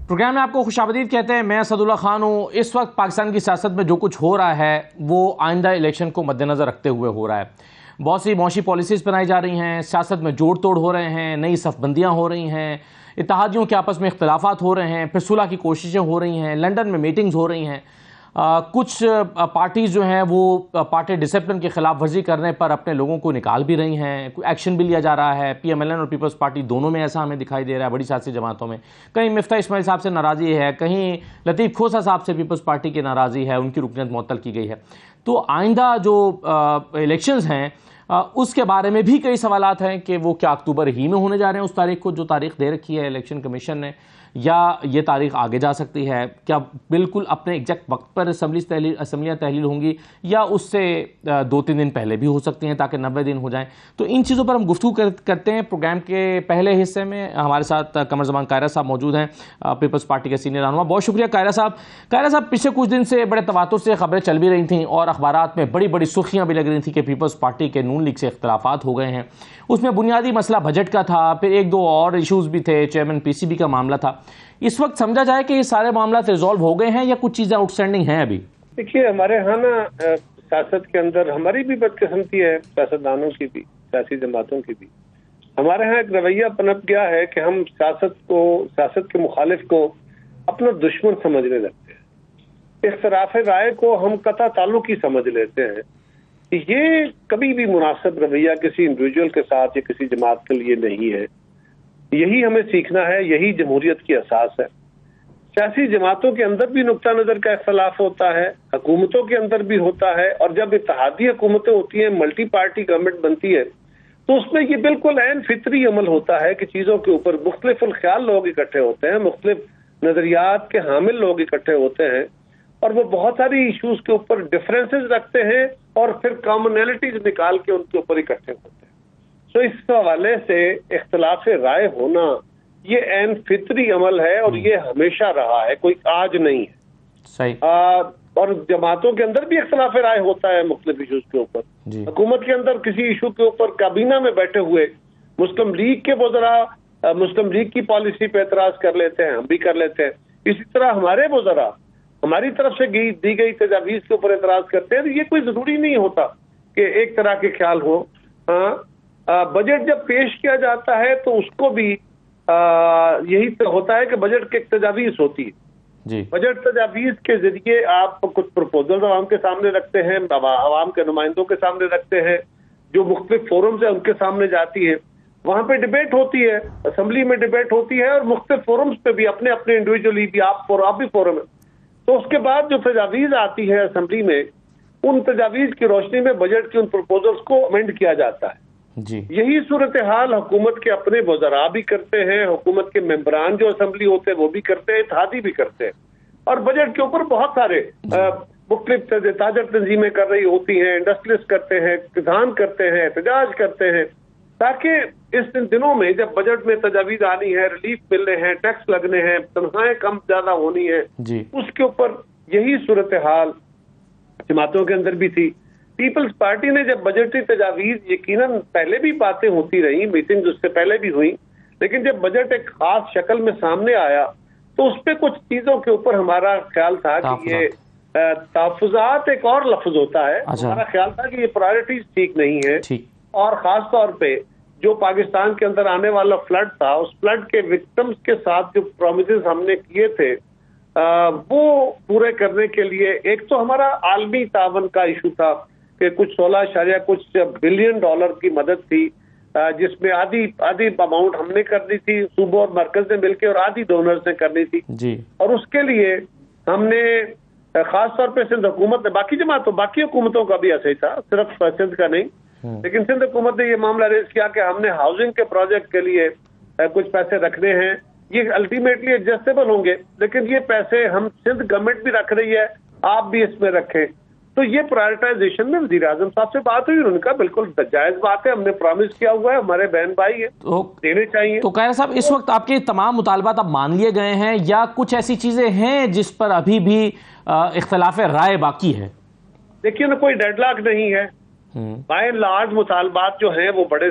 Programme میں آپ کو خوش آمدید کہتے ہیں. میں اسد اللہ خان ہوں. اس وقت پاکستان کی سیاست میں جو کچھ ہو رہا ہے وہ آئندہ الیکشن کو مد نظر رکھتے ہوئے ہو رہا ہے. بہت سی معاشی پالیسیز بنائی جا رہی ہیں, سیاست میں جوڑ توڑ ہو رہے ہیں, نئی صف بندیاں ہو رہی ہیں, اتحادیوں کے آپس میں اختلافات ہو رہے ہیں, پھر صلح کی کوششیں ہو رہی ہیں, لندن میں میٹنگز ہو رہی ہیں. کچھ پارٹیز جو ہیں وہ پارٹی ڈسپلن کی خلاف ورزی کرنے پر اپنے لوگوں کو نکال بھی رہی ہیں, ایکشن بھی لیا جا رہا ہے. پی ایم ایل این اور پیپلز پارٹی دونوں میں ایسا ہمیں دکھائی دے رہا ہے, بڑی سیاسی جماعتوں میں. کہیں مفتاح اسماعیل صاحب سے ناراضی ہے, کہیں لطیف کھوسہ صاحب سے پیپلز پارٹی کی ناراضی ہے, ان کی رکنیت معطل کی گئی ہے. تو آئندہ جو الیکشنز ہیں اس کے بارے میں بھی کئی سوالات ہیں کہ وہ کیا اکتوبر ہی میں ہونے جا رہے ہیں, اس تاریخ کو جو تاریخ دے رکھی ہے الیکشن کمیشن نے, یا یہ تاریخ آگے جا سکتی ہے. کیا بالکل اپنے ایگزیکٹ وقت پر اسمبلیاں تحلیل ہوں گی, یا اس سے 2-3 دن پہلے بھی ہو سکتی ہیں تاکہ 90 دن ہو جائیں. تو ان چیزوں پر ہم گفتگو کرتے ہیں. پروگرام کے پہلے حصے میں ہمارے ساتھ قمر زمان قاہرہ صاحب موجود ہیں, پیپلز پارٹی کے سینئر رہنما. بہت شکریہ قاہرہ صاحب. قاہرہ صاحب, پچھلے کچھ دن سے بڑے تواتر سے خبریں چل بھی رہی تھیں اور اخبارات میں بڑی بڑی سرخیاں بھی لگ رہی تھیں کہ پیپلز پارٹی کے نون لیگ سے اختلافات ہو گئے ہیں. اس میں بنیادی مسئلہ بجٹ کا تھا, پھر 1-2 اور ایشوز بھی تھے, چیئرمین پی سی بی کا معاملہ تھا. اس وقت سمجھا جائے کہ یہ سارے معاملات ریزالو ہو گئے ہیں یا کچھ چیزیں آؤٹ اسٹینڈنگ ہیں ابھی؟ دیکھیے, ہمارے ہاں نا سیاست کے اندر ہماری بھی بدقسمتی ہے, سیاستدانوں کی بھی, سیاسی جماعتوں کی بھی. ہمارے ہاں ایک رویہ پنپ گیا ہے کہ ہم سیاست کے مخالف کو اپنا دشمن سمجھنے لگتے ہیں. اختلاف رائے کو ہم قطع تعلق ہی سمجھ لیتے ہیں. یہ کبھی بھی مناسب رویہ کسی انڈیویجول کے ساتھ یا کسی جماعت کے لیے نہیں ہے. یہی ہمیں سیکھنا ہے, یہی جمہوریت کی اساس ہے. سیاسی جماعتوں کے اندر بھی نقطہ نظر کا اختلاف ہوتا ہے, حکومتوں کے اندر بھی ہوتا ہے, اور جب اتحادی حکومتیں ہوتی ہیں, ملٹی پارٹی گورنمنٹ بنتی ہے, تو اس میں یہ بالکل عین فطری عمل ہوتا ہے کہ چیزوں کے اوپر مختلف الخیال لوگ اکٹھے ہوتے ہیں, مختلف نظریات کے حامل لوگ اکٹھے ہوتے ہیں, اور وہ بہت ساری ایشوز کے اوپر ڈفرینسز رکھتے ہیں اور پھر کامنالٹیز نکال کے ان کے اوپر اکٹھے ہوتے ہیں. تو اس حوالے سے اختلاف رائے ہونا یہ عین فطری عمل ہے, اور یہ ہمیشہ رہا ہے, کوئی آج نہیں ہے. صحیح. اور جماعتوں کے اندر بھی اختلاف رائے ہوتا ہے مختلف ایشوز کے اوپر. حکومت کے اندر کسی ایشو کے اوپر کابینہ میں بیٹھے ہوئے مسلم لیگ کے وزراء مسلم لیگ کی پالیسی پہ اعتراض کر لیتے ہیں, ہم بھی کر لیتے ہیں. اسی طرح ہمارے وزراء ہماری طرف سے دی گئی تجاویز کے اوپر اعتراض کرتے ہیں. یہ کوئی ضروری نہیں ہوتا کہ ایک طرح کے خیال ہو. بجٹ جب پیش کیا جاتا ہے تو اس کو بھی یہی ہوتا ہے کہ بجٹ کی ایک تجاویز ہوتی ہے. بجٹ تجاویز کے ذریعے آپ کچھ پروپوزل عوام کے سامنے رکھتے ہیں, عوام کے نمائندوں کے سامنے رکھتے ہیں, جو مختلف فورمز ہیں ان کے سامنے جاتی ہے, وہاں پہ ڈیبیٹ ہوتی ہے, اسمبلی میں ڈیبیٹ ہوتی ہے, اور مختلف فورمز پہ بھی اپنے انڈیویجولی بھی آپ بھی فورم ہے. تو اس کے بعد جو تجاویز آتی ہے اسمبلی میں, ان تجاویز کی روشنی میں بجٹ کے ان پروپوزلز کو امینڈ کیا جاتا ہے. یہی صورتحال حکومت کے اپنے وزراء بھی کرتے ہیں, حکومت کے ممبران جو اسمبلی ہوتے ہیں وہ بھی کرتے ہیں, اتحادی بھی کرتے ہیں. اور بجٹ کے اوپر بہت سارے مختلف تاجر تنظیمیں کر رہی ہوتی ہیں, انڈسٹریز کرتے ہیں, کسان کرتے ہیں, احتجاج کرتے ہیں, تاکہ اس دنوں میں جب بجٹ میں تجاویز آنی ہے, ریلیف ملنے ہیں, ٹیکس لگنے ہیں, تنخواہیں کم زیادہ ہونی ہے, اس کے اوپر یہی صورتحال جماعتوں کے اندر بھی تھی. پیپلز پارٹی نے جب بجٹری تجاویز, یقیناً پہلے بھی باتیں ہوتی رہی, میٹنگز اس سے پہلے بھی ہوئی, لیکن جب بجٹ ایک خاص شکل میں سامنے آیا تو اس پہ کچھ چیزوں کے اوپر ہمارا خیال تھا کہ یہ تحفظات ایک اور لفظ ہوتا ہے. ہمارا خیال تھا کہ یہ پرائرٹیز ٹھیک نہیں ہے, اور خاص طور پہ جو پاکستان کے اندر آنے والا فلڈ تھا, اس فلڈ کے وکٹمز کے ساتھ جو پرومیسز ہم نے کیے تھے وہ پورے کرنے کے لیے, ایک تو ہمارا عالمی تعاون کا ایشو تھا کہ کچھ 16 بلین ڈالر کی مدد تھی, جس میں آدھی اماؤنٹ ہم نے کرنی تھی صوبوں اور مرکز نے مل کے, اور آدھی ڈونرز نے کرنی تھی. اور اس کے لیے ہم نے خاص طور پہ سندھ حکومت نے, باقی حکومتوں کا بھی ایسا ہی تھا, صرف سندھ کا نہیں, لیکن سندھ حکومت نے یہ معاملہ ریز کیا کہ ہم نے ہاؤسنگ کے پروجیکٹ کے لیے کچھ پیسے رکھنے ہیں. یہ الٹیمیٹلی ایڈجسٹیبل ہوں گے, لیکن یہ پیسے ہم سندھ گورنمنٹ بھی رکھ رہی ہے, آپ بھی اس میں رکھیں. تو یہ پرائرٹائزیشن میں وزیر اعظم صاحب سے بات ہوئی, ان کا بالکل جائز بات ہے, ہم نے پرامس کیا ہوا ہے, ہمارے بہن بھائی ہیں, دینے چاہیے. تو قاہرہ صاحب, اس وقت آپ کے تمام مطالبات اب مان لیے گئے ہیں یا کچھ ایسی چیزیں ہیں جس پر ابھی بھی اختلاف رائے باقی ہے؟ دیکھیے نا, کوئی ڈیڈ لاک نہیں ہے. بائی اینڈ لارج مطالبات جو ہیں وہ بڑے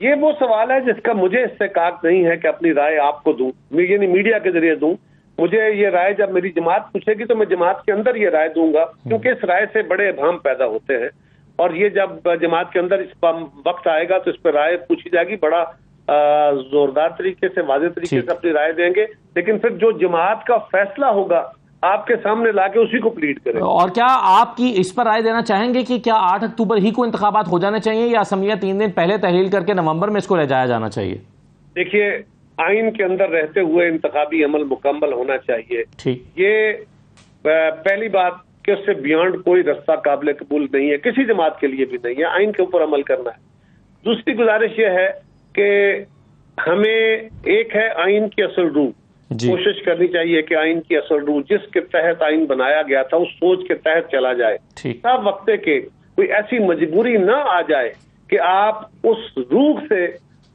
یہ وہ سوال ہے جس کا مجھے استحقاق نہیں ہے کہ اپنی رائے آپ کو دوں، یعنی میڈیا کے ذریعے دوں. مجھے یہ رائے جب میری جماعت پوچھے گی تو میں جماعت کے اندر یہ رائے دوں گا، کیونکہ اس رائے سے بڑے ابہام پیدا ہوتے ہیں، اور یہ جب جماعت کے اندر اس وقت آئے گا تو اس پہ رائے پوچھی جائے گی. بڑا زوردار طریقے سے، واضح طریقے سے اپنی رائے دیں گے، لیکن پھر جو جماعت کا فیصلہ ہوگا آپ کے سامنے لا کے اسی کو پلیڈ کریں. اور کیا آپ کی اس پر رائے دینا چاہیں گے کہ کیا 8 اکتوبر ہی کو انتخابات ہو جانے چاہیے یا اسمبلیاں 3 دن پہلے تحلیل کر کے نومبر میں اس کو لے جایا جانا چاہیے؟ دیکھیے، آئین کے اندر رہتے ہوئے انتخابی عمل مکمل ہونا چاہیے. یہ پہلی بات کہ اس سے بیانڈ کوئی رستہ قابل قبول نہیں ہے، کسی جماعت کے لیے بھی نہیں ہے. آئین کے اوپر عمل کرنا ہے. دوسری گزارش یہ ہے کہ ہمیں ایک ہے آئین کی اصل روح، کوشش کرنی چاہیے کہ آئین کی اصل روح جس کے تحت آئین بنایا گیا تھا اس سوچ کے تحت چلا جائے. صاحب وقتے کے کوئی ایسی مجبوری نہ آ جائے کہ آپ اس روح سے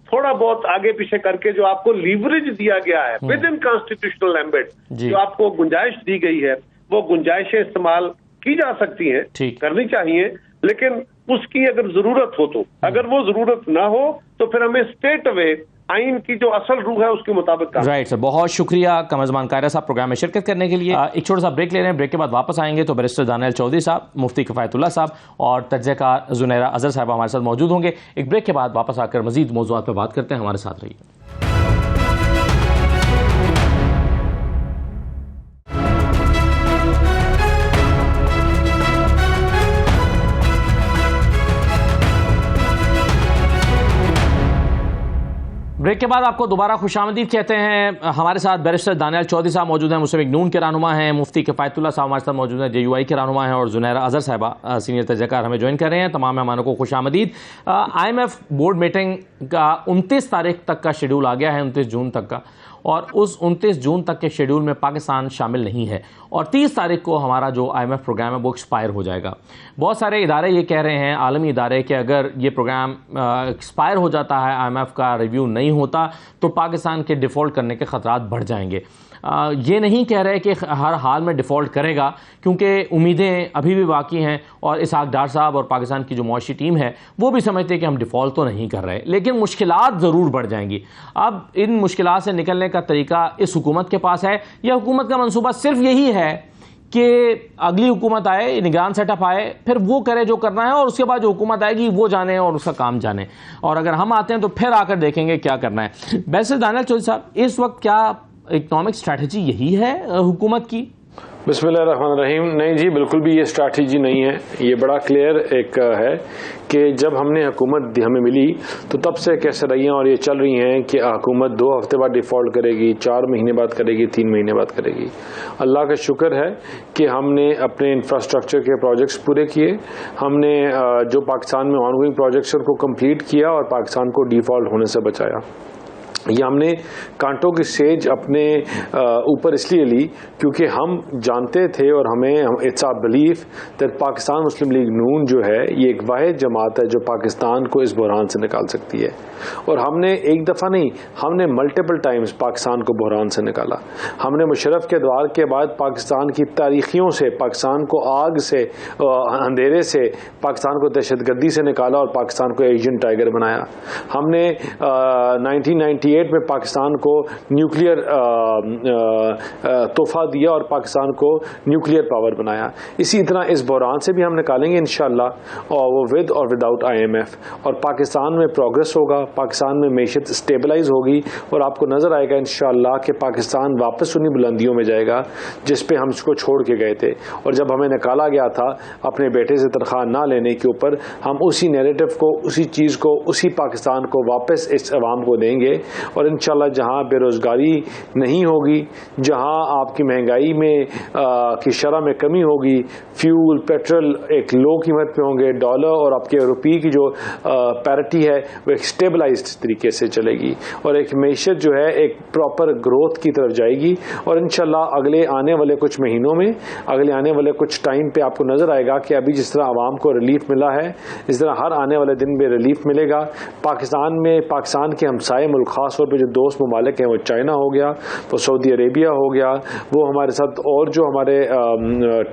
تھوڑا بہت آگے پیچھے کر کے جو آپ کو لیوریج دیا گیا ہے ود ان کانسٹیٹیوشنل ایمبٹ، جو آپ کو گنجائش دی گئی ہے، وہ گنجائشیں استعمال کی جا سکتی ہیں، کرنی چاہیے، لیکن اس کی اگر ضرورت ہو تو. اگر وہ ضرورت نہ ہو تو پھر ہمیں اسٹیٹ اوے آئین کی جو اصل روح ہے اس کے مطابق کام. رائٹ سر، بہت شکریہ قمرزمان قاہرہ صاحب پروگرام میں شرکت کرنے کے لیے. ایک چھوٹا سا بریک لے رہے ہیں، بریک کے بعد واپس آئیں گے تو بیرسٹر دانیال چودھری صاحب، مفتی کفایت اللہ صاحب اور تجزیہ کار زنیرہ اظہر صاحب ہمارے ساتھ موجود ہوں گے. ایک بریک کے بعد واپس آ کر مزید موضوعات پہ بات کرتے ہیں، ہمارے ساتھ رہیے. بریک کے بعد آپ کو دوبارہ خوش آمدید کہتے ہیں. ہمارے ساتھ بیرسٹر دانیال چودھری صاحب موجود ہیں، مسلم لیگ نون کے رہنما ہیں. مفتی کفایت اللہ صاحب ہمارے ساتھ موجود ہیں، JUI کے رہنما ہیں. اور زنیرہ اظہر صاحبہ سینئر تجزیہ کار ہمیں جوائن کر رہے ہیں. تمام مہمانوں کو خوش آمدید. IMF بورڈ میٹنگ کا 29 تاریخ تک کا شیڈول آ گیا ہے، 29 جون تک کا، اور اس 29 جون تک کے شیڈول میں پاکستان شامل نہیں ہے، اور 30 تاریخ کو ہمارا جو IMF پروگرام ہے وہ ایکسپائر ہو جائے گا. بہت سارے ادارے یہ کہہ رہے ہیں، عالمی ادارے، کہ اگر یہ پروگرام ایکسپائر ہو جاتا ہے، IMF کا ریویو نہیں ہوتا، تو پاکستان کے ڈیفالٹ کرنے کے خطرات بڑھ جائیں گے. یہ نہیں کہہ رہے کہ ہر حال میں ڈیفالٹ کرے گا، کیونکہ امیدیں ابھی بھی باقی ہیں، اور اسحاق ڈار صاحب اور پاکستان کی جو معاشی ٹیم ہے وہ بھی سمجھتے ہیں کہ ہم ڈیفالٹ تو نہیں کر رہے، لیکن مشکلات ضرور بڑھ جائیں گی. اب ان مشکلات سے نکلنے کا طریقہ اس حکومت کے پاس ہے، یا حکومت کا منصوبہ صرف یہی ہے کہ اگلی حکومت آئے، نگران سیٹ اپ آئے، پھر وہ کرے جو کرنا ہے، اور اس کے بعد جو حکومت آئے گی وہ جانے اور اس کا کام جانے، اور اگر ہم آتے ہیں تو پھر آ کر دیکھیں گے کیا کرنا ہے. بیرسٹر دانیال چودھری صاحب، اس وقت کیا اکنامک اسٹریٹجی یہی ہے حکومت کی؟ بسم اللہ الرحمن الرحیم. نہیں جی، بالکل بھی یہ اسٹریٹجی نہیں ہے. یہ بڑا کلیئر ایک ہے کہ جب ہم نے حکومت ہمیں ملی تو تب سے کیسے رہی ہیں، اور یہ چل رہی ہیں کہ حکومت 2 ہفتے بعد ڈیفالٹ کرے گی، 4 مہینے بعد کرے گی، 3 مہینے بعد کرے گی. اللہ کا شکر ہے کہ ہم نے اپنے انفراسٹرکچر کے پروجیکٹس پورے کیے. ہم نے جو پاکستان میں آن گوئنگ پروجیکٹس کو کمپلیٹ کیا اور پاکستان کو ڈیفالٹ ہونے سے بچایا. یہ ہم نے کانٹوں کی سیج اپنے اوپر اس لیے لی کیونکہ ہم جانتے تھے، اور ہمیں it's a belief that Pakistan Muslim League Noon جو ہے یہ ایک واحد جماعت ہے جو پاکستان کو اس بحران سے نکال سکتی ہے. اور ہم نے ایک دفعہ نہیں، ہم نے ملٹیپل ٹائمز پاکستان کو بحران سے نکالا. ہم نے مشرف کے ادوار کے بعد پاکستان کی تاریخیوں سے، پاکستان کو آگ سے، اندھیرے سے، پاکستان کو دہشت گردی سے نکالا اور پاکستان کو ایشین ٹائیگر بنایا. ہم نے 1998 میں پاکستان کو نیوکلیئر تحفہ دیا اور پاکستان کو نیوکلیئر پاور بنایا. اسی طرح اس بحران سے بھی ہم نکالیں گے انشاءاللہ، اور وہ ود اور وداؤٹ IMF. اور پاکستان میں پروگرس ہوگا، پاکستان میں معیشت اسٹیبلائز ہوگی، اور آپ کو نظر آئے گا انشاءاللہ کہ پاکستان واپس انہی بلندیوں میں جائے گا جس پہ ہم اس کو چھوڑ کے گئے تھے. اور جب ہمیں نکالا گیا تھا اپنے بیٹے سے تنخواہ نہ لینے کے اوپر، ہم اسی نیریٹو کو، اسی چیز کو، اسی پاکستان کو واپس اس عوام کو دیں گے. اور انشاءاللہ جہاں بے روزگاری نہیں ہوگی، جہاں آپ کی مہنگائی میں کی شرح میں کمی ہوگی، فیول، پیٹرول ایک لو قیمت پہ ہوں گے، ڈالر اور آپ کے روپی کی جو پیرٹی ہے وہ ایک اسٹیبلائزڈ طریقے سے چلے گی، اور ایک معیشت جو ہے ایک پراپر گروتھ کی طرف جائے گی. اور انشاءاللہ اگلے آنے والے کچھ مہینوں میں، اگلے آنے والے کچھ ٹائم پہ آپ کو نظر آئے گا کہ ابھی جس طرح عوام کو ریلیف ملا ہے، اس طرح ہر آنے والے دن میں ریلیف ملے گا. پاکستان میں، پاکستان کے ہمسائے ملک خاص خاص طور پہ جو دوست ممالک ہیں وہ چائنا ہو گیا, وہ سعودی عربیہ ہو گیا, وہ ہمارے ساتھ اور جو ہمارے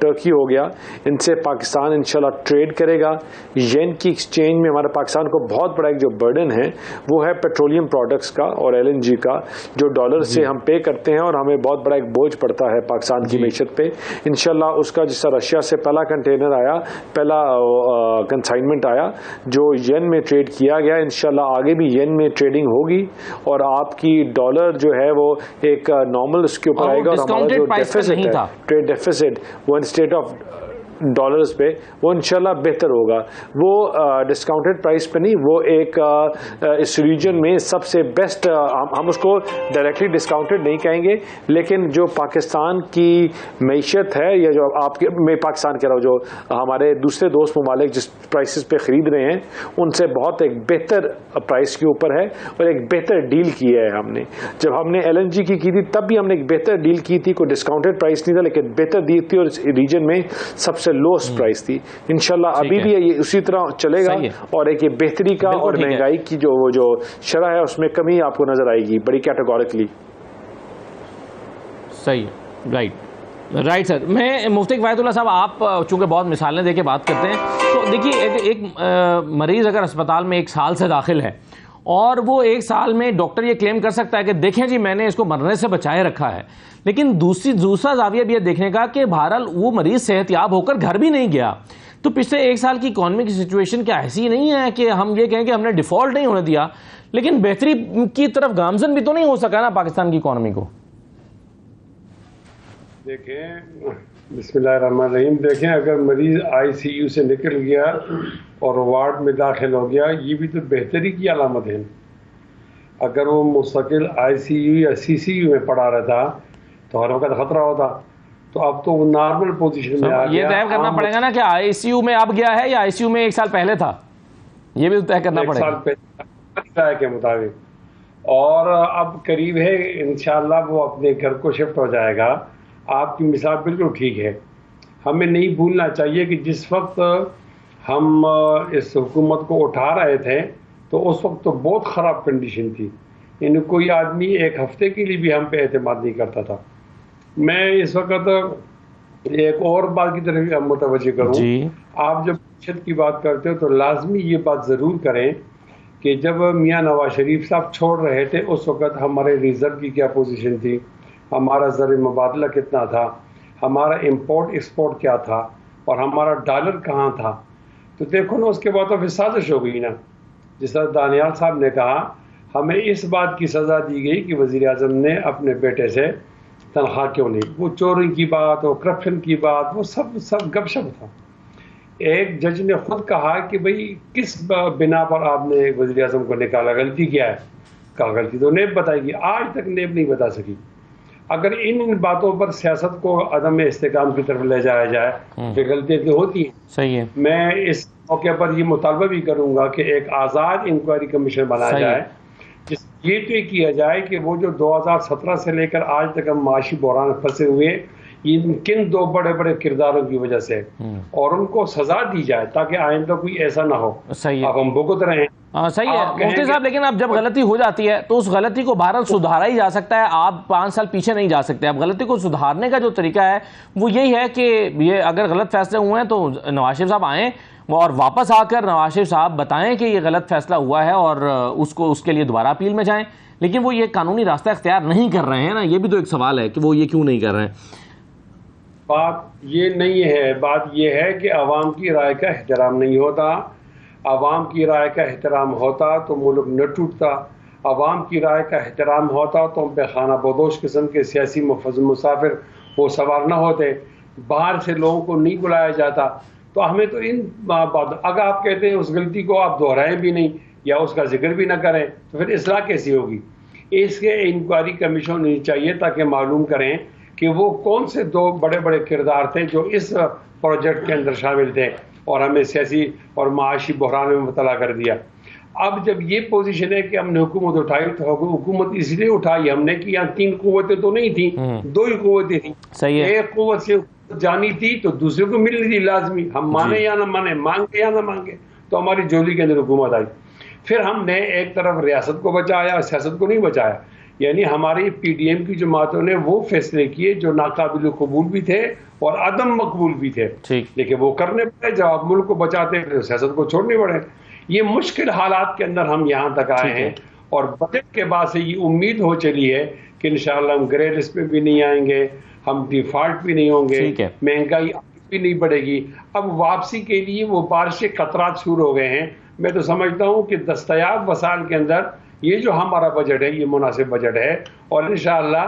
ٹرکی ہو گیا, ان سے پاکستان انشاءاللہ ٹریڈ کرے گا. ین کی ایکسچینج میں ہمارے پاکستان کو بہت بڑا ایک جو برڈن ہے وہ ہے پیٹرولیم پروڈکٹس کا اور LNG کا, جو ڈالر سے ہم پے کرتے ہیں اور ہمیں بہت بڑا ایک بوجھ پڑتا ہے پاکستان کی معیشت پہ. انشاءاللہ اس کا جس طرح رشیا سے پہلا کنٹینر آیا, پہلا کنسائنمنٹ آیا جو ین میں ٹریڈ کیا گیا, انشاءاللہ آگے بھی ین میں ٹریڈنگ ہوگی اور آپ کی ڈالر جو ہے وہ ایک نارمل اس کے اوپر آئے گا, اور ہمارا جو ڈیفیسٹ ہے ٹریڈ ڈیفیسٹ وہ انسٹیٹ آف ڈالرز پہ وہ انشاءاللہ بہتر ہوگا. وہ ڈسکاؤنٹڈ پرائس پہ نہیں, وہ ایک اس ریجن میں سب سے بیسٹ, ہم اس کو ڈائریکٹلی ڈسکاؤنٹڈ نہیں کہیں گے, لیکن جو پاکستان کی معیشت ہے یا جو آپ کے, میں پاکستان کہہ رہا ہوں, جو ہمارے دوسرے دوست ممالک جس پرائسز پہ خرید رہے ہیں ان سے بہت ایک بہتر پرائس کے اوپر ہے اور ایک بہتر ڈیل کی ہے ہم نے. جب ہم نے LNG کی تھی تب بھی ہم نے ایک بہتر ڈیل کی تھی, کوئی ڈسکاؤنٹڈ پرائس نہیں تھا لیکن بہتر ڈیل تھی, اور اس ریجن میں سب سے لوسٹ پرائس تھی. انشاءاللہ ابھی بھی یہ اسی طرح چلے گا, اور ایک یہ بہتری کا اور مہنگائی کی جو شرح ہے اس میں کمی آپ کو نظر آئے گی بڑی کیٹیگوریکلی. صحیح, رائٹ سر. میں مفتی کفایت اللہ صاحب, آپ چونکہ بہت مثالیں دے کے بات کرتے ہیں, تو دیکھیے ایک مریض اگر اسپتال میں 1 سال سے داخل ہے اور وہ 1 سال میں ڈاکٹر یہ کلیم کر سکتا ہے کہ دیکھیں جی میں نے اس کو مرنے سے بچائے رکھا ہے, لیکن دوسرا زاویہ بھی یہ دیکھنے کا کہ بہرحال وہ مریض صحت یاب ہو کر گھر بھی نہیں گیا. تو پچھلے 1 سال کی اکانومی کی سچویشن کیا ایسی نہیں ہے کہ ہم یہ کہیں کہ ہم نے ڈیفالٹ نہیں ہونے دیا, لیکن بہتری کی طرف گامزن بھی تو نہیں ہو سکا نا پاکستان کی اکانومی کو؟ دیکھیں, بسم اللہ الرحمن الرحیم, دیکھیں اگر مریض ICU سے نکل گیا اور وارڈ میں داخل ہو گیا, یہ بھی تو بہتری کی علامت ہے. اگر وہ مستقل ICU یا CCU میں پڑا رہتا تو ہر وقت خطرہ ہوتا, تو اب تو وہ نارمل پوزیشن میں آ گیا. یہ طے کرنا پڑے گا نا کہ ICU میں اب گیا ہے یا ICU میں 1 سال پہلے تھا, یہ بھی طے کرنا پڑے گا 1 سال پہلے کے مطابق. اور اب قریب ہے انشاءاللہ وہ اپنے گھر کو شفٹ ہو جائے گا. آپ کی مثال بالکل ٹھیک ہے. ہمیں نہیں بھولنا چاہیے کہ جس وقت ہم اس حکومت کو اٹھا رہے تھے تو اس وقت تو بہت خراب کنڈیشن تھی, یعنی کوئی آدمی 1 ہفتے کے لیے بھی ہم پہ اعتماد نہیں کرتا تھا. میں اس وقت ایک اور بات کی طرف متوجہ کروں. آپ جب معیشت کی بات کرتے ہو تو لازمی یہ بات ضرور کریں کہ جب میاں نواز شریف صاحب چھوڑ رہے تھے اس وقت ہمارے ریزرو کی کیا پوزیشن تھی, ہمارا زر مبادلہ کتنا تھا, ہمارا امپورٹ ایکسپورٹ کیا تھا, اور ہمارا ڈالر کہاں تھا. تو دیکھو نا, اس کے بعد تو پھر سازش ہو گئی نا. جس طرح دانیال صاحب نے کہا, ہمیں اس بات کی سزا دی گئی کہ وزیر اعظم نے اپنے بیٹے سے تنخواہ کیوں نہیں. وہ چوری کی بات, وہ کرپشن کی بات, وہ سب گپ شپ تھا. ایک جج نے خود کہا کہ بھئی کس بنا پر آپ نے وزیر اعظم کو نکالا, غلطی کیا ہے. کہا غلطی تو نیب بتائے گی, آج تک نیب نہیں بتا سکی. اگر ان باتوں پر سیاست کو عدم استحکام کی طرف لے جایا جائے تو غلطیاں تو ہوتی ہیں. صحیح ہے. میں اس موقع پر یہ مطالبہ بھی کروں گا کہ ایک آزاد انکوائری کمیشن بنایا جائے, جس یہ طے کیا جائے کہ وہ جو 2017 سے لے کر آج تک ہم معاشی بحران پھنسے ہوئے, کن 2 بڑے بڑے کرداروں کی وجہ سے, اور ان کو سزا دی جائے تاکہ آئندہ کوئی ایسا نہ ہو. اب ہم بھگت رہے ہیں. صحیح ہے مفتی صاحب, لیکن اب جب غلطی ہو جاتی ہے تو اس غلطی کو بہرحال سدھارا ہی جا سکتا ہے. آپ 5 سال پیچھے نہیں جا سکتے. اب غلطی کو سدھارنے کا جو طریقہ ہے وہ یہی ہے کہ یہ اگر غلط فیصلے ہوئے ہیں تو نواز شریف صاحب آئیں اور واپس آ کر نواز شریف صاحب بتائیں کہ یہ غلط فیصلہ ہوا ہے اور اس کے لیے دوبارہ اپیل میں جائیں. لیکن وہ یہ قانونی راستہ اختیار نہیں کر رہے ہیں نا, یہ بھی تو ایک سوال ہے کہ وہ یہ کیوں نہیں کر رہے ہیں. بات یہ نہیں ہے, بات یہ ہے کہ عوام کی رائے کا احترام نہیں ہوتا. عوام کی رائے کا احترام ہوتا تو ملک نہ ٹوٹتا. عوام کی رائے کا احترام ہوتا تو ہم پہ خانہ بدوش قسم کے سیاسی مسافر وہ سوار نہ ہوتے, باہر سے لوگوں کو نہیں بلایا جاتا. تو ہمیں تو ان بات, اگر آپ کہتے ہیں اس غلطی کو آپ دہرائیں بھی نہیں یا اس کا ذکر بھی نہ کریں تو پھر اصلاح کیسی ہوگی. اس کے انکوائری کمیشن ہونی چاہیے تاکہ معلوم کریں کہ وہ کون سے 2 بڑے بڑے کردار تھے جو اس پروجیکٹ کے اندر شامل تھے اور ہمیں سیاسی اور معاشی بحران میں مبتلا کر دیا. اب جب یہ پوزیشن ہے کہ ہم نے حکومت اٹھائی تو حکومت اس لیے اٹھائی ہم نے کہ یہاں 3 قوتیں تو نہیں تھیں, 2 ہی قوتیں تھیں. ایک قوت سے جانی تھی تو دوسرے کو ملنی تھی لازمی, ہم مانے یا نہ مانے, مانگے یا نہ مانگے, تو ہماری جولی کے اندر حکومت آئی. پھر ہم نے ایک طرف ریاست کو بچایا اور سیاست کو نہیں بچایا. یعنی ہماری پی ڈی ایم کی جماعتوں نے وہ فیصلے کیے جو ناقابل قبول بھی تھے اور عدم مقبول بھی تھے, لیکن وہ کرنے پڑے. جب آپ ملک کو بچاتے ہیں تو سیاست کو چھوڑنے پڑے. یہ مشکل حالات کے اندر ہم یہاں تک آئے ہیں, اور بجٹ کے بعد سے یہ امید ہو چلی ہے کہ انشاءاللہ ہم گرے لسٹ پہ بھی نہیں آئیں گے, ہم ڈیفالٹ بھی نہیں ہوں گے, مہنگائی بھی نہیں بڑھے گی. اب واپسی کے لیے وہ بارش کے قطرات شروع ہو گئے ہیں. میں تو سمجھتا ہوں کہ دستیاب وسائل کے اندر یہ جو ہمارا بجٹ ہے یہ مناسب بجٹ ہے, اور انشاءاللہ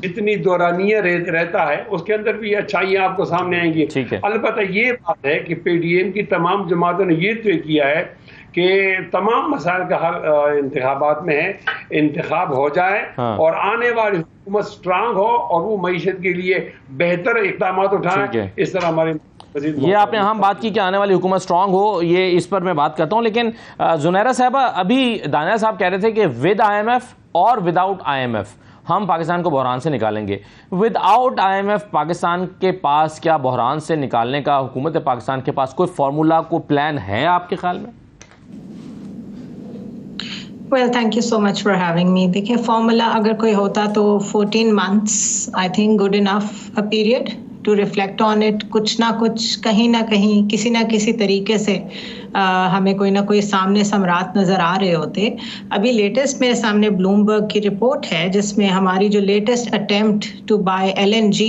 جتنی دورانیہ رہتا ہے اس کے اندر بھی اچھائیاں آپ کو سامنے آئیں گی. البتہ یہ بات ہے کہ پی ڈی ایم کی تمام جماعتوں نے یہ طے کیا ہے کہ تمام مسائل کا حل انتخابات میں ہے, انتخاب ہو جائے اور آنے والی حکومت سٹرانگ ہو اور وہ معیشت کے لیے بہتر اقدامات اٹھائیں. اس طرح ہمارے یہ آپ نے ہم بات کی کہ آنے والی حکومت سٹرانگ ہو, یہ اس پر میں بات کرتا ہوں. لیکن زنیرہ صاحبہ, ابھی دانیہ صاحب کہہ رہے تھے کہ ود آئی ایم ایف اور وداؤٹ آئی ایم ایف ہم پاکستان کو بحران سے نکالیں گے. Without I M F Pakistan کے پاس کیا بحران سے نکالنے کا, حکومت پاکستان کے پاس کوئی فارمولا, کوئی پلان ہے آپ کے خیال میں؟ Well, thank you so much for having me. دیکھیں, فارمولا اگر کوئی ہوتا تو 14 months I think good enough a period to reflect on it. کچھ نہ کچھ کہیں نہ کہیں کسی نہ کسی طریقے سے ہمیں کوئی نہ کوئی سامنے ثمرات نظر آ رہے ہوتے. ابھی لیٹسٹ میرے سامنے بلومبرگ کی رپورٹ ہے جس میں ہماری جو latest attempt to buy LNG,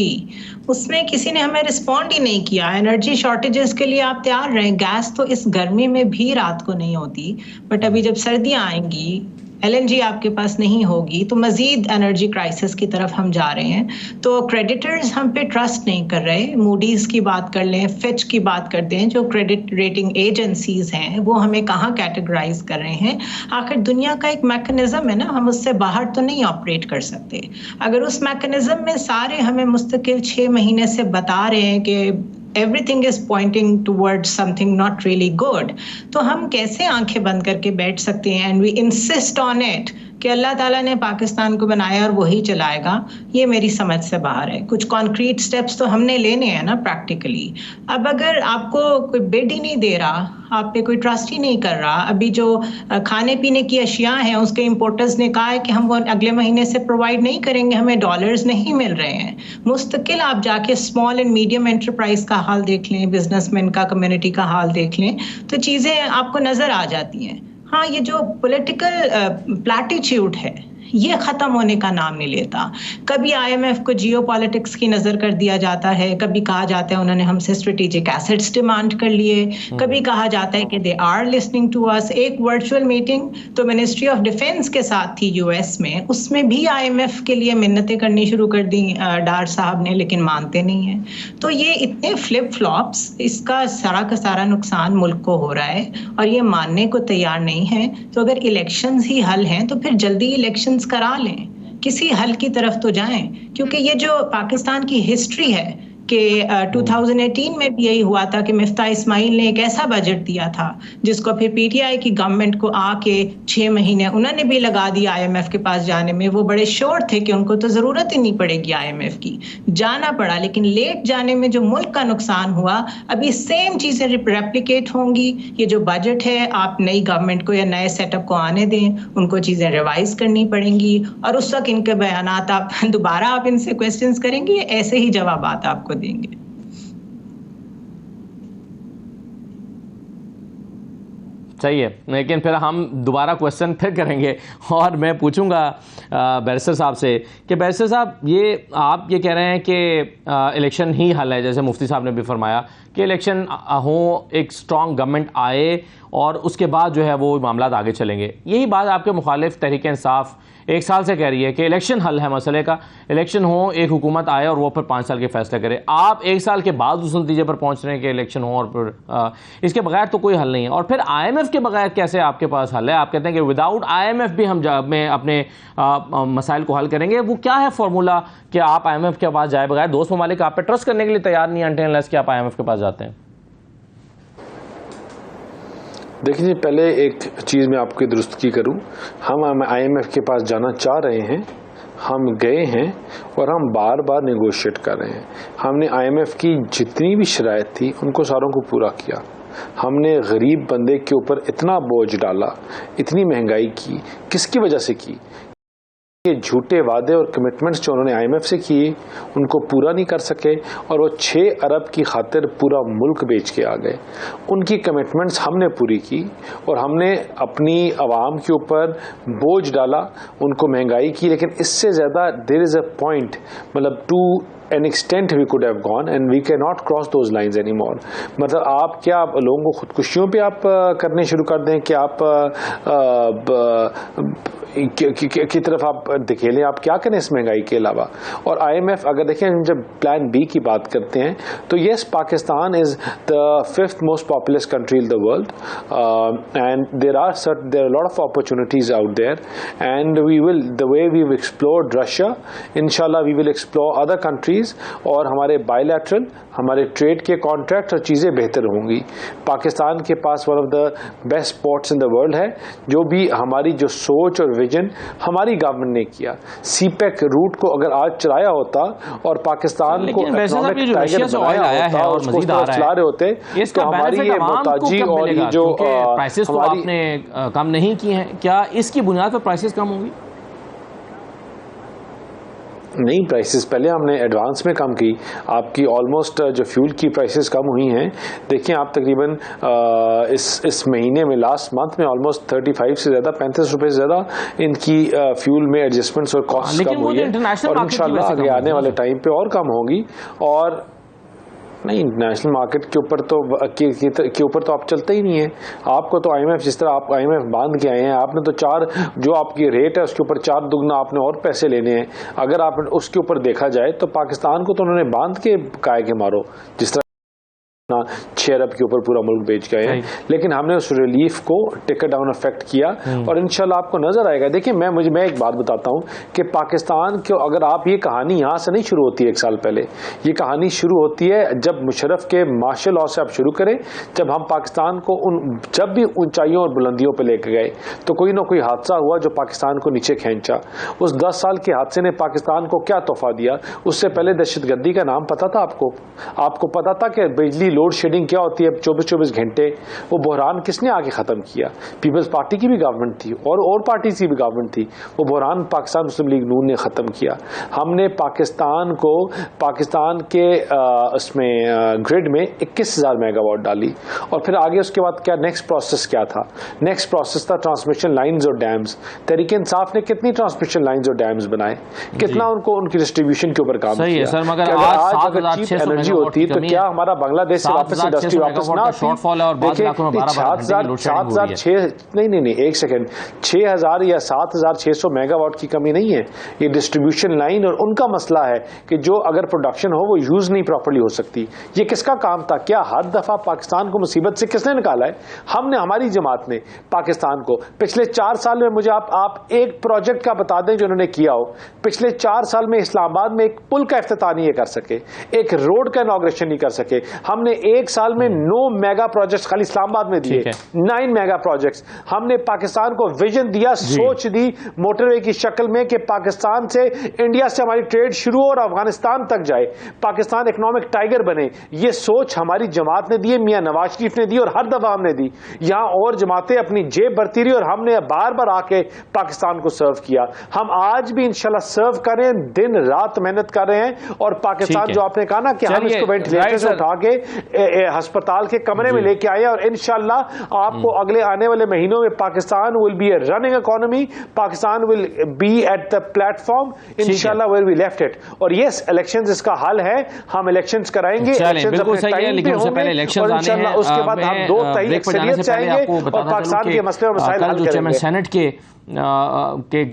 اس میں کسی نے ہمیں رسپونڈ ہی نہیں کیا. انرجی شارٹیجز کے لیے آپ تیار رہیں, گیس تو اس گرمی میں بھی رات کو نہیں ہوتی, بٹ ابھی جب سردیاں آئیں گی, LNG آپ کے پاس نہیں ہوگی, تو مزید انرجی کرائسس کی طرف ہم جا رہے ہیں. تو کریڈیٹرز ہم پہ ٹرسٹ نہیں کر رہے. موڈیز کی بات کر لیں, فچ کی بات کرتے ہیں, جو کریڈٹ ریٹنگ ایجنسیز ہیں وہ ہمیں کہاں کیٹیگرائز کر رہے ہیں. آخر دنیا کا ایک میکنزم ہے نا, ہم اس سے باہر تو نہیں آپریٹ کر سکتے. اگر اس میکنزم میں سارے ہمیں مستقل 6 مہینے سے بتا رہے ہیں کہ everything is pointing towards something not really good, تو ہم کیسے آنکھیں بند کر کے بیٹھ سکتے ہیں and we insist on it کہ اللہ تعالیٰ نے پاکستان کو بنایا اور وہی چلائے گا. یہ میری سمجھ سے باہر ہے. کچھ کانکریٹ سٹیپس تو ہم نے لینے ہیں نا پریکٹیکلی. اب اگر آپ کو کوئی بڈ ہی نہیں دے رہا, آپ پہ کوئی ٹرسٹ ہی نہیں کر رہا, ابھی جو کھانے پینے کی اشیاء ہیں اس کے امپورٹرز نے کہا ہے کہ ہم وہ اگلے مہینے سے پرووائڈ نہیں کریں گے, ہمیں ڈالرز نہیں مل رہے ہیں. مستقل آپ جا کے اسمال اینڈ میڈیم انٹرپرائز کا حال دیکھ لیں, بزنس مین کا, کمیونٹی کا حال دیکھ لیں, تو چیزیں آپ کو نظر آ جاتی ہیں. ہاں, یہ جو پولیٹیکل پلیٹیچیوڈ ہے یہ ختم ہونے کا نام نہیں لیتا. کبھی آئی ایم ایف کو جیو پالیٹکس کی نظر کر دیا جاتا ہے, کبھی کہا جاتا ہے انہوں نے ہم سے اسٹریٹجک ایسٹس ڈیمانڈ کر لیے, کبھی کہا جاتا ہے کہ دے آر لسننگ ٹو اس. ایک ورچوئل میٹنگ تو منسٹری آف ڈیفینس کے ساتھ تھی US میں, اس میں بھی آئی ایم ایف کے لیے منتیں کرنی شروع کر دی ڈار صاحب نے, لیکن مانتے نہیں ہیں. تو یہ اتنے فلپ فلاپس, اس کا سارا نقصان ملک کو ہو رہا ہے اور یہ ماننے کو تیار نہیں ہے. تو اگر الیکشنز ہی حل ہیں تو پھر جلدی الیکشن کرا لیں, کسی حل کی طرف تو جائیں. کیونکہ یہ جو پاکستان کی ہسٹری ہے کہ 2018 میں بھی یہی ہوا تھا کہ مفتاح اسماعیل نے ایک ایسا بجٹ دیا تھا جس کو پھر PTI کی گورنمنٹ کو آ کے 6 مہینے انہوں نے بھی لگا دی IMF کے پاس جانے میں. وہ بڑے شور تھے کہ ان کو تو ضرورت ہی نہیں پڑے گی IMF کی, جانا پڑا. لیکن لیٹ جانے میں جو ملک کا نقصان ہوا, ابھی سیم چیزیں ریپلیکیٹ ہوں گی. یہ جو بجٹ ہے آپ نئی گورنمنٹ کو یا نئے سیٹ اپ کو آنے دیں, ان کو چیزیں ریوائز کرنی پڑیں گی, اور اس وقت ان کے بیانات آپ دوبارہ آپ ان سے کویسچنز کریں گے, ایسے ہی جوابات آپ کو دیں گے. صحیح ہے, لیکن پھر ہم دوبارہ کویسچن پھر کریں گے, اور میں پوچھوں گا بیرسٹر صاحب سے کہ بیرسٹر صاحب, یہ آپ یہ کہہ رہے ہیں کہ الیکشن ہی حل ہے, جیسے مفتی صاحب نے بھی فرمایا کہ الیکشن ہوں, ایک اسٹرانگ گورنمنٹ آئے اور اس کے بعد جو ہے وہ معاملات آگے چلیں گے. یہی بات آپ کے مخالف تحریک انصاف 1 سال سے کہہ رہی ہے کہ الیکشن حل ہے مسئلے کا, الیکشن ہو, ایک حکومت آئے اور وہ پھر 5 سال کے فیصلے کرے. آپ 1 سال کے بعد اس نتیجے پر پہنچ رہے ہیں کہ الیکشن ہو, اور پھر اس کے بغیر تو کوئی حل نہیں ہے. اور پھر IMF کے بغیر کیسے آپ کے پاس حل ہے؟ آپ کہتے ہیں کہ وداؤٹ IMF بھی ہم اپنے مسائل کو حل کریں گے. وہ کیا ہے فارمولا کہ آپ IMF کے پاس جائے بغیر؟ دوست ممالک آپ پہ ٹرسٹ کرنے کے لیے تیار نہیں انٹل انلیس کہ آپ IMF کے پاس جاتے ہیں. دیکھیں جی, پہلے ایک چیز میں آپ کی درستگی کروں. ہم IMF کے پاس جانا چاہ رہے ہیں, ہم گئے ہیں اور ہم بار بار نیگوشیٹ کر رہے ہیں. ہم نے IMF کی جتنی بھی شرائط تھی ان کو ساروں کو پورا کیا. ہم نے غریب بندے کے اوپر اتنا بوجھ ڈالا, اتنی مہنگائی کی, کس کی وجہ سے کی؟ جھوٹے وعدے اور کمٹمنٹس جو انہوں نے IMF سے کیے ان کو پورا نہیں کر سکے, اور وہ 6 ارب کی خاطر پورا ملک بیچ کے آ گئے. ان کی کمٹمنٹس ہم نے پوری کی, اور ہم نے اپنی عوام کے اوپر بوجھ ڈالا, ان کو مہنگائی کی, لیکن اس سے زیادہ دیر از اے پوائنٹ, مطلب to an extent we could have gone and we cannot cross those lines anymore. مطلب آپ کیا لوگوں کو خودکشیوں پہ آپ کرنے شروع کر دیں کہ آپ کی طرف آپ دکھیلیں, آپ کیا کریں اس مہنگائی کے علاوہ؟ اور IMF اگر دیکھیں جب پلان بی کی بات کرتے ہیں تو یس, پاکستان از the 5th most populous country in the world and there are a lot of opportunities out there and we will, the way we've explored Russia, inshallah we will explore other countries, اور ہمارے bilateral, ہمارے trade کے contract اور چیزیں بہتر ہوں گی. پاکستان کے پاس one of the best ports in the world ہے, جو بھی ہماری جو سوچ اور ویژن ہماری گورنمنٹ نے کیا. سی پیک روٹ کو اگر آج چلایا ہوتا اور پاکستان کو اکنامک ٹائگر بنایا ہوتا اور اس کو چلا رہے ہوتے تو ہماری یہ محتاجی اور یہ جو پرائسز تو آپ نے کم نہیں کی ہیں, کیا اس کی بنیاد پر پرائسز کم ہوں گی؟ نہیں, پرائسز پہلے ہم نے ایڈوانس میں کم کی. آپ کی آلموسٹ جو فیول کی پرائسز کم ہوئی ہیں, دیکھیں آپ تقریباً اس مہینے میں لاسٹ منتھ میں آلموسٹ 35 سے زیادہ 35 روپے سے زیادہ ان کی فیول میں ایڈجسٹمنٹس اور کاسٹ کم ہوئی ہے, اور انشاءاللہ آگے آنے والے ٹائم پہ اور کم ہوگی. اور نہیں, انٹرنیشنل مارکیٹ کے اوپر تو آپ چلتے ہی نہیں ہیں. آپ کو تو IMF, جس طرح آپ IMF باندھ کے آئے ہیں, آپ نے تو 4 جو آپ کی ریٹ ہے اس کے اوپر 4 دگنا آپ نے اور پیسے لینے ہیں. اگر آپ اس کے اوپر دیکھا جائے تو پاکستان کو تو انہوں نے باندھ کے کہا کہ مارو, جس طرح 6 ارب کے اوپر پورا ملک بیچ گئے ہیں, لیکن ہم نے اس ریلیف کو ٹیکر ڈاؤن افیکٹ کیا, اور انشاءاللہ آپ کو نظر آئے گا. دیکھیں میں ایک بات بتاتا ہوں کہ پاکستان کو اگر آپ, یہ کہانی یہاں سے نہیں شروع ہوتی ہے 1 سال پہلے, یہ کہانی شروع ہوتی ہے جب مشرف کے مارشل لاء سے آپ شروع کریں, جب ہم پاکستان کو جب بھی اونچائیوں اور بلندیوں پہ لے کے گئے تو کوئی نہ کوئی حادثہ ہوا جو پاکستان کو نیچے کھینچا. اس 10 سال کے حادثے نے پاکستان کو کیا تحفہ دیا؟ اس سے پہلے دہشت گردی کا نام پتا تھا آپ کو پتا تھا کہ بجلی لوڈ شیڈنگ کیا ہوتی ہے 24 گھنٹے؟ وہ بحران کس نے آگے ختم کیا؟ پیپلز پارٹی کی بھی گورنمنٹ تھی اور پارٹیز کی بھی گورنمنٹ تھی. وہ بحران پاکستان مسلم لیگ نون نے ختم کیا. ہم نے پاکستان کے اس میں گریڈ میں 21,000 میگا واٹ ڈالی, اور پھر آگے اس کے بعد کیا نیکسٹ پروسیس کیا تھا؟ نیکسٹ پروسیس تھا ٹرانسمیشن لائنز اور ڈیمز. تحریک انصاف نے کتنی ٹرانسمیشن لائنز اور ڈیمز بنائے, کتنا ان کی ڈسٹریبیوشن کے اوپر کام کیا. آج اگر چیپ انرجی ہوتی تو کیا ہمارا بنگلہ دیش سے واپس انڈسٹری واپس نہ نہیں 1 سیکنڈ 6,000 یا 7,600 میگا واٹ کی کمی نہیں ہے. یہ ڈسٹریبیوشن لائن اور ان کا مسئلہ ہے کہ جو اگر پروڈکشن ہو وہ یوز نہیں پراپرلی ہو سکتی. یہ کس کا کام تھا؟ کیا ہر دفعہ پاکستان کو مصیبت سے کس نے نکالا ہے؟ ہم نے, ہماری جماعت نے پاکستان کو. پچھلے 4 سال میں مجھے آپ ایک پروجیکٹ کا بتا دیں جو انہوں نے کیا ہو. پچھلے 4 سال میں اسلام آباد میں ایک پل کا افتتاح نہیں کر سکے, ایک روڈ کا انوگریشن نہیں کر سکے. ہم نے 1 سال میں 9 میگا پروجیکٹس خالی اسلام آباد میں دیے, 9 میگا پروجیکٹس. ہم نے پاکستان کو ویژن دیا, سوچ دی موٹر وے کی شکل میں کہ پاکستان سے, انڈیا سے ہماری ٹریڈ شروع اور افغانستان تک جائے, پاکستان اکنامک ٹائگر بنے. یہ سوچ ہماری جماعت نے دی, میاں نواز شریف نے دی, اور ہر دفعہ ہم نے دی. یہاں اور جماعتیں اپنی جیب بھرتی رہی اور ہم نے بار بار آ کے پاکستان کو سرو کیا. ہم آج بھی انشاءاللہ سرو کر رہے ہیں, دن رات محنت کر رہے ہیں. اور پاکستان جو آپ نے کہا نا کہ ہم اس کو وینٹیلیٹر سے اٹھا کے ہسپتال کے کمرے میں لے کے آئے, اور انشاءاللہ آپ کو اگلے آنے والے مہینوں میں Pakistan will be a running economy, Pakistan will be at the platform انشاءاللہ ویئر وی لیفٹ اٹ. اور یس, الیکشنز اس کا حل ہے, ہم الیکشنز کرائیں گے, الیکشنز اپنے ٹائم پہ ہوں گے, اور انشاءاللہ اس کے بعد ہم 2 تحریک اکثریت سے آئیں گے اور پاکستان کے مسئلے اور مسائل حل کریں گے. سینٹ کے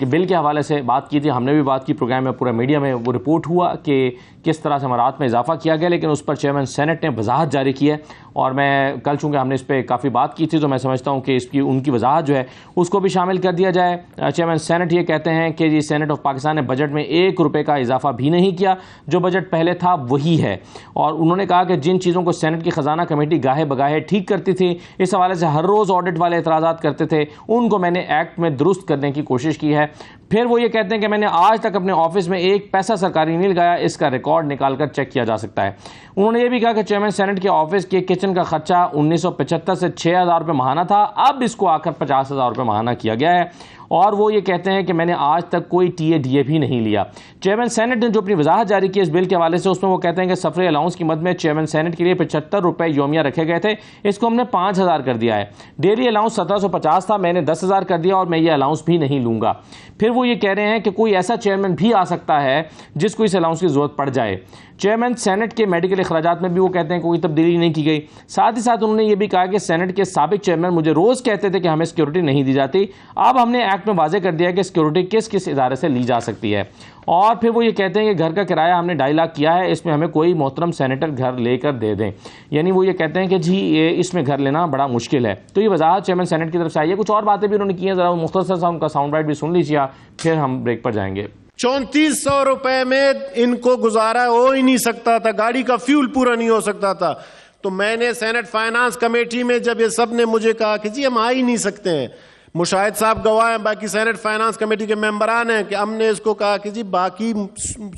بل کے حوالے سے بات کی تھی, ہم نے بھی بات کی پروگرام میں, پورے میڈیا میں وہ رپورٹ ہوا کہ کس طرح سے امارات میں اضافہ کیا گیا, لیکن اس پر چیئرمین سینٹ نے وضاحت جاری کی ہے. اور میں کل چونکہ ہم نے اس پہ کافی بات کی تھی تو میں سمجھتا ہوں کہ ان کی وضاحت جو ہے اس کو بھی شامل کر دیا جائے. چیئرمین سینٹ یہ کہتے ہیں کہ جی سینٹ آف پاکستان نے بجٹ میں 1 روپے کا اضافہ بھی نہیں کیا, جو بجٹ پہلے تھا وہی ہے. اور انہوں نے کہا کہ جن چیزوں کو سینٹ کی خزانہ کمیٹی گاہے بگاہے ٹھیک کرتی تھی, اس حوالے سے ہر روز آڈٹ والے اعتراضات کرتے تھے, ان کو میں نے ایکٹ میں درست کرنے کی کوشش کی ہے. پھر وہ یہ کہتے ہیں کہ میں نے آج تک اپنے آفس میں ایک پیسہ سرکاری نہیں لگایا, اس کا ریکارڈ نکال کر چیک کیا جا سکتا ہے. انہوں نے یہ بھی کہا کہ چیئرمین سینٹ کے آفس کے کچن کا خرچہ 1975 سے 6,000 روپے ماہانہ تھا, اب اس کو آ کر 50,000 روپے ماہانہ کیا گیا ہے, اور وہ یہ کہتے ہیں کہ میں نے آج تک کوئی ٹی اے ڈی اے بھی نہیں لیا. چیئرمین سینٹ نے جو اپنی وضاحت جاری کی اس بل کے حوالے سے, اس میں وہ کہتے ہیں کہ سفر الاؤنس کی مد میں چیئرمین سینٹ کے لیے 75 روپے یومیہ رکھے گئے تھے, اس کو ہم نے 5,000 کر دیا ہے. ڈیلی الاؤنس 1750 تھا, میں نے 10,000 کر دیا اور میں یہ الاؤنس بھی نہیں لوں گا. پھر وہ یہ کہہ رہے ہیں کہ کوئی ایسا چیئرمین بھی آ سکتا ہے جس کو اس الاؤنس کی ضرورت پڑ جائے. چیئرمین سینٹ کے میڈیکل اخراجات میں بھی وہ کہتے ہیں کوئی تبدیلی نہیں کی گئی. ساتھ ہی ساتھ انہوں نے یہ بھی کہا کہ سینٹ کے سابق چیئرمین مجھے روز کہتے تھے کہ ہمیں سیکورٹی نہیں دی جاتی, اب ہم نے ایکٹ میں واضح کر دیا کہ سیکورٹی کس کس ادارے سے لی جا سکتی ہے. اور پھر وہ یہ کہتے ہیں کہ گھر کا کرایہ ہم نے 2.5 لاکھ کیا ہے, اس میں ہمیں کوئی محترم سینیٹر گھر لے کر دے دیں. یعنی وہ یہ کہتے ہیں کہ جی اس میں گھر لینا بڑا مشکل ہے. تو یہ وضاحت چیئرمین سینٹ کی طرف سے آئی ہے. کچھ اور باتیں بھی انہوں نے کی ہیں, ذرا مختصر سا ان کا ساؤنڈ بائٹ بھی سن لیجیے آپ, پھر ہم بریک پر جائیں گے. 3400 روپے میں ان کو گزارا ہو ہی نہیں سکتا تھا, گاڑی کا فیول پورا نہیں ہو سکتا تھا. تو میں نے سینٹ فائنانس کمیٹی میں جب یہ سب نے مجھے کہا کہ جی ہم آ ہی نہیں سکتے ہیں, مشاہد صاحب گواہ ہیں, باقی سینٹ فائنانس کمیٹی کے ممبران ہیں, کہ ہم نے اس کو کہا کہ جی باقی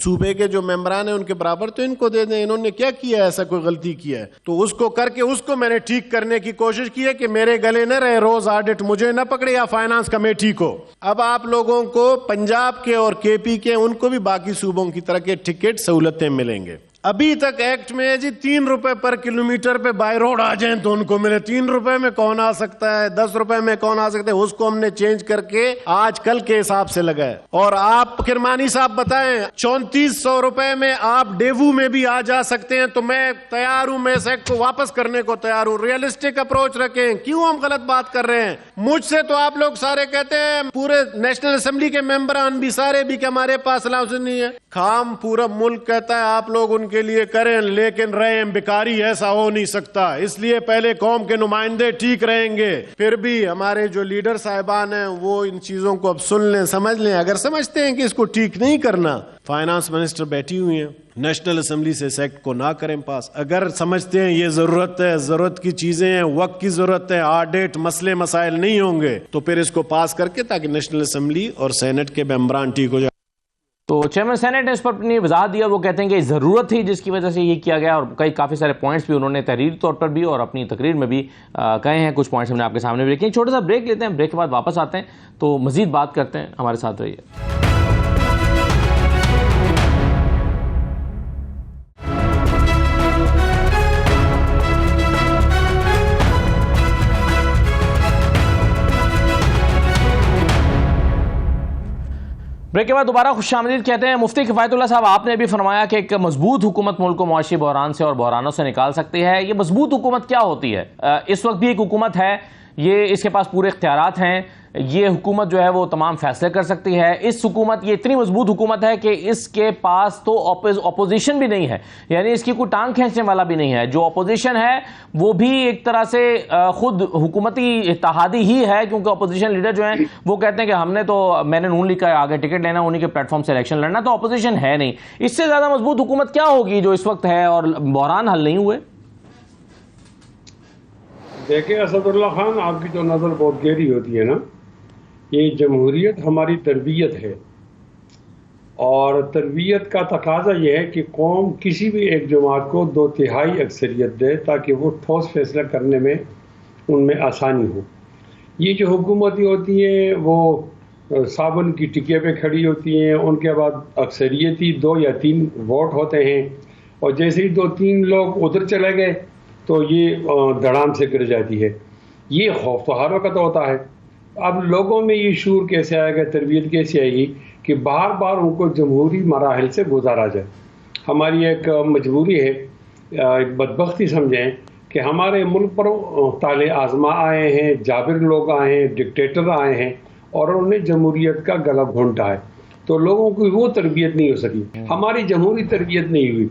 صوبے کے جو ممبران ہیں ان کے برابر تو ان کو دے دیں, انہوں نے کیا کیا ہے, ایسا کوئی غلطی کیا ہے تو اس کو کر کے اس کو میں نے ٹھیک کرنے کی کوشش کی ہے کہ میرے گلے نہ رہے روز آڈٹ, مجھے نہ پکڑے یا فائنانس کمیٹی کو. اب آپ لوگوں کو پنجاب کے اور کے پی کے ان کو بھی باقی صوبوں کی طرح کے ٹکٹ سہولتیں ملیں گے. ابھی تک ایکٹ میں ہے جی 3 روپے پر کلومیٹر پہ بائی روڈ آ جائیں تو ان کو ملے. 3 روپے میں کون آ سکتا ہے, 10 روپے میں کون آ سکتا ہے, اس کو ہم نے چینج کر کے آج کل کے حساب سے لگائے. اور آپ کرمانی صاحب بتائیں 3400 روپے میں آپ ڈیوو میں بھی آ جا سکتے ہیں, تو میں تیار ہوں, میں اس ایکٹ کو واپس کرنے کو تیار ہوں. ریئلسٹک اپروچ رکھیں, کیوں ہم غلط بات کر رہے ہیں. مجھ سے تو آپ لوگ سارے کہتے ہیں, پورے نیشنل اسمبلی کے ممبران بھی سارے بھی کہ ہمارے پاس الاؤنس نہیں ہے. خام پورا ملک کہتا ہے آپ لوگ ان کے لیے کریں, لیکن رہیں بیکاری ایسا ہو نہیں سکتا. اس لیے پہلے قوم کے نمائندے ٹھیک رہیں گے, پھر بھی ہمارے جو لیڈر صاحبان ہیں وہ ان چیزوں کو اب سن لیں, سمجھ لیں. اگر سمجھتے ہیں کہ اس کو ٹھیک نہیں کرنا, فائنانس منسٹر بیٹھی ہوئی ہیں, نیشنل اسمبلی سے اس ایکٹ کو نہ کریں پاس. اگر سمجھتے ہیں یہ ضرورت ہے, ضرورت کی چیزیں ہیں, وقت کی ضرورت ہے, آڈٹ مسئلے مسائل نہیں ہوں گے, تو پھر اس کو پاس کر کے تاکہ نیشنل اسمبلی اور سینٹ کے ممبران ٹھیک ہو جائے. تو چیئرمین سینٹ نے اس پر اپنی وضاحت دیا, وہ کہتے ہیں کہ ضرورت تھی جس کی وجہ سے یہ کیا گیا, اور کافی سارے پوائنٹس بھی انہوں نے تحریری طور پر بھی اور اپنی تقریر میں بھی کہے ہیں. کچھ پوائنٹس ہم نے آپ کے سامنے بھی رکھے ہیں. چھوٹا سا بریک لیتے ہیں, بریک کے بعد واپس آتے ہیں تو مزید بات کرتے ہیں. ہمارے ساتھ رہیے. بریک کے بعد دوبارہ خوش آمدید کہتے ہیں. مفتی کفایت اللہ صاحب, آپ نے بھی فرمایا کہ ایک مضبوط حکومت ملک کو معاشی بحران سے اور بحرانوں سے نکال سکتی ہے. یہ مضبوط حکومت کیا ہوتی ہے؟ اس وقت بھی ایک حکومت ہے, یہ اس کے پاس پورے اختیارات ہیں, یہ حکومت جو ہے وہ تمام فیصلے کر سکتی ہے. اس حکومت, یہ اتنی مضبوط حکومت ہے کہ اس کے پاس تو اپوزیشن بھی نہیں ہے, یعنی اس کی کوئی ٹانگ کھینچنے والا بھی نہیں ہے. جو اپوزیشن ہے وہ بھی ایک طرح سے خود حکومتی اتحادی ہی ہے, کیونکہ اپوزیشن لیڈر جو ہیں وہ کہتے ہیں کہ ہم نے تو, میں نے نون لیگ کا آگے ٹکٹ لینا, انہی کے پلیٹ فارم سے الیکشن لڑنا, تو اپوزیشن ہے نہیں. اس سے زیادہ مضبوط حکومت کیا ہوگی جو اس وقت ہے اور بحران حل نہیں ہوئے؟ دیکھیں اسد اللہ خان, آپ کی تو نظر بہت گہری ہوتی ہے نا. یہ جمہوریت ہماری تربیت ہے, اور تربیت کا تقاضا یہ ہے کہ قوم کسی بھی ایک جماعت کو 2/3 اکثریت دے تاکہ وہ ٹھوس فیصلہ کرنے میں ان میں آسانی ہو. یہ جو حکومتیں ہوتی ہیں وہ صابن کی ٹکے پہ کھڑی ہوتی ہیں, ان کے بعد اکثریتی 2 یا 3 ووٹ ہوتے ہیں, اور جیسے ہی 2-3 لوگ ادھر چلے گئے تو یہ دڑام سے گر جاتی ہے. یہ خوف تو ہر وقت ہوتا ہے. اب لوگوں میں یہ شعور کیسے آئے گا, تربیت کیسے آئے گی کہ بار بار ان کو جمہوری مراحل سے گزارا جائے. ہماری ایک مجبوری ہے, ایک بدبختی سمجھیں کہ ہمارے ملک پر طالع آزما آئے ہیں, جابر لوگ آئے ہیں, ڈکٹیٹر آئے ہیں, اور انہوں نے جمہوریت کا گلا گھونٹا ہے. تو لوگوں کی وہ تربیت نہیں ہو سکی. ہماری جمہوری تربیت نہیں ہوئی